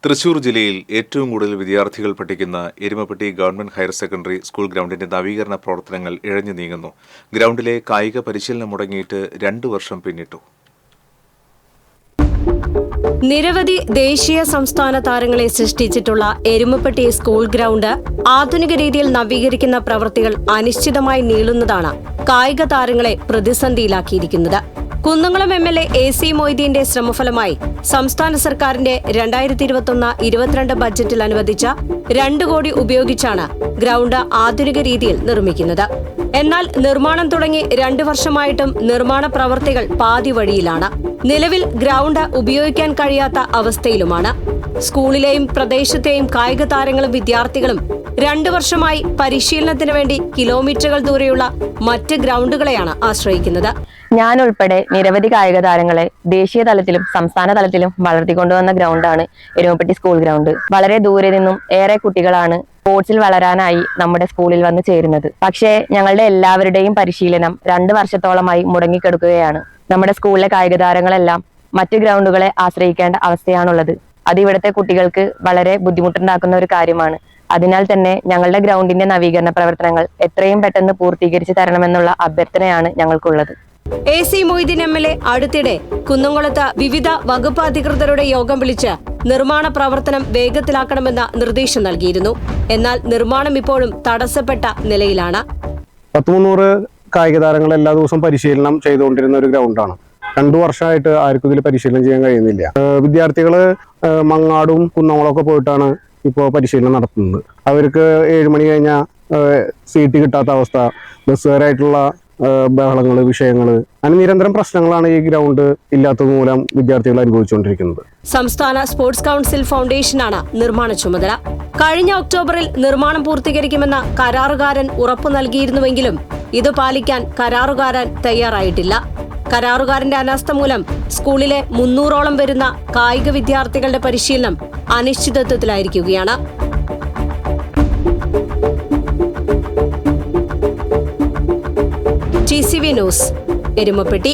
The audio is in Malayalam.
തൃശൂർ ജില്ലയിൽ ഏറ്റവും കൂടുതൽ വിദ്യാർത്ഥികൾ പഠിക്കുന്ന Erumapetty government higher secondary school ഗ്രൗണ്ടിന്റെ നവീകരണ പ്രവർത്തനങ്ങൾ ഇഴഞ്ഞു നീങ്ങുന്നു. ഗ്രൗണ്ടിലെ കായിക പരിശീലനം മുടങ്ങിയിട്ട് 2 വർഷം പിന്നിട്ടു. നിരവധി ദേശീയ സംസ്ഥാന താരങ്ങളെ സൃഷ്ടിച്ചിട്ടുള്ള എരുമപ്പെട്ടി സ്കൂൾ ഗ്രൗണ്ട് ആധുനിക രീതിയിൽ നവീകരിക്കുന്ന പ്രവൃത്തികൾ അനിശ്ചിതമായി നീളുന്നതാണ് കായിക താരങ്ങളെ പ്രതിസന്ധിയിലാക്കിയിരിക്കുന്നത്. കുന്നംകുളം MLA AC മൊയ്തീന്റെ ശ്രമഫലമായി സംസ്ഥാന സർക്കാരിന്റെ 2021-22 ബജറ്റിൽ അനുവദിച്ച 2 കോടി ഉപയോഗിച്ചാണ് ഗ്രൗണ്ട് ആധുനിക രീതിയിൽ നിർമ്മിക്കുന്നത്. എന്നാൽ നിർമ്മാണം തുടങ്ങി 2 വർഷമായിട്ടും നിർമ്മാണ പ്രവർത്തികൾ പാതി വഴിയിലാണ്. നിലവിൽ ഗ്രൗണ്ട് ഉപയോഗിക്കാൻ കഴിയാത്ത അവസ്ഥയിലുമാണ്. സ്കൂളിലെയും പ്രദേശത്തെയും കായിക താരങ്ങളും വിദ്യാർത്ഥികളും 2 വർഷമായി പരിശീലനത്തിന് വേണ്ടി കിലോമീറ്ററുകൾ ദൂരെയുള്ള മറ്റ് ഗ്രൗണ്ടുകളെയാണ് ആശ്രയിക്കുന്നത്. ഞാൻ ഉൾപ്പെടെ നിരവധി കായിക താരങ്ങളെ ദേശീയ തലത്തിലും സംസ്ഥാന തലത്തിലും വളർത്തിക്കൊണ്ടുവന്ന ഗ്രൗണ്ടാണ് എരുമപ്പെട്ടി സ്കൂൾ ഗ്രൗണ്ട്. വളരെ ദൂരെ നിന്നും ഏറെ കുട്ടികളാണ് സ്പോർട്സിൽ വളരാനായി നമ്മുടെ സ്കൂളിൽ വന്ന് ചേരുന്നത്. പക്ഷേ ഞങ്ങളുടെ എല്ലാവരുടെയും പരിശീലനം 2 വർഷത്തോളമായി മുടങ്ങിക്കിടക്കുകയാണ്. നമ്മുടെ സ്കൂളിലെ കായിക താരങ്ങളെല്ലാം മറ്റു ഗ്രൗണ്ടുകളെ ആശ്രയിക്കേണ്ട അവസ്ഥയാണുള്ളത്. അത് ഇവിടുത്തെ കുട്ടികൾക്ക് വളരെ ബുദ്ധിമുട്ടുണ്ടാക്കുന്ന ഒരു കാര്യമാണ്. അതിനാൽ തന്നെ ഞങ്ങളുടെ ഗ്രൗണ്ടിന്റെ നവീകരണ പ്രവർത്തനങ്ങൾ എത്രയും പെട്ടെന്ന് പൂർത്തീകരിച്ച് തരണമെന്നുള്ള അഭ്യർത്ഥനയാണ് ഞങ്ങൾക്കുള്ളത്. AC മൊയ്തീൻ MLA അടുത്തിടെ കുന്നംകുളത്ത് വിവിധ വകുപ്പ് അധികൃതരുടെ യോഗം വിളിച്ച് നിർമ്മാണ പ്രവർത്തനം വേഗത്തിലാക്കണമെന്ന നിർദ്ദേശം നൽകിയിരുന്നു. എന്നാൽ നിർമ്മാണം ഇപ്പോഴും തടസ്സപ്പെട്ട നിലയിലാണ്. 300 കായിക താരങ്ങൾ എല്ലാ ദിവസവും പരിശീലനം ചെയ്തുകൊണ്ടിരുന്ന ഒരു ഗ്രൗണ്ടാണ്. 2 വർഷമായിട്ട് ആർക്കും ഇതിൽ പരിശീലനം ചെയ്യാൻ കഴിയുന്നില്ല. വിദ്യാർത്ഥികള് മങ്ങാടും കുന്നംകുളമൊക്കെ പോയിട്ടാണ് ഇപ്പോൾ പരിശീലനം നടത്തുന്നത്. അവർക്ക് 7 മണി കഴിഞ്ഞാൽ സീറ്റ് കിട്ടാത്ത അവസ്ഥ, ബസ്സുകാരായിട്ടുള്ള ബഹളങ്ങള്, വിഷയങ്ങള്, അങ്ങനെ നിരന്തരം പ്രശ്നങ്ങളാണ് ഈ ഗ്രൗണ്ട് ഇല്ലാത്തത് മൂലം വിദ്യാർത്ഥികൾ അനുഭവിച്ചുകൊണ്ടിരിക്കുന്നത്. സംസ്ഥാന സ്പോർട്സ് കൗൺസിൽ ഫൗണ്ടേഷനാണ് നിർമ്മാണ ചുമതല. കഴിഞ്ഞ ഒക്ടോബറിൽ നിർമ്മാണം പൂർത്തീകരിക്കുമെന്ന കരാറുകാരൻ ഉറപ്പു നൽകിയിരുന്നുവെങ്കിലും ഇത് പാലിക്കാൻ കരാറുകാരൻ തയ്യാറായിട്ടില്ല. കരാറുകാരന്റെ അനാസ്ഥ മൂലം സ്കൂളിലെ 300ഓളം വരുന്ന കായിക വിദ്യാർത്ഥികളുടെ പരിശീലനം അനിശ്ചിതത്വത്തിലായിരിക്കുകയാണ്. TCV news, Erumapetty.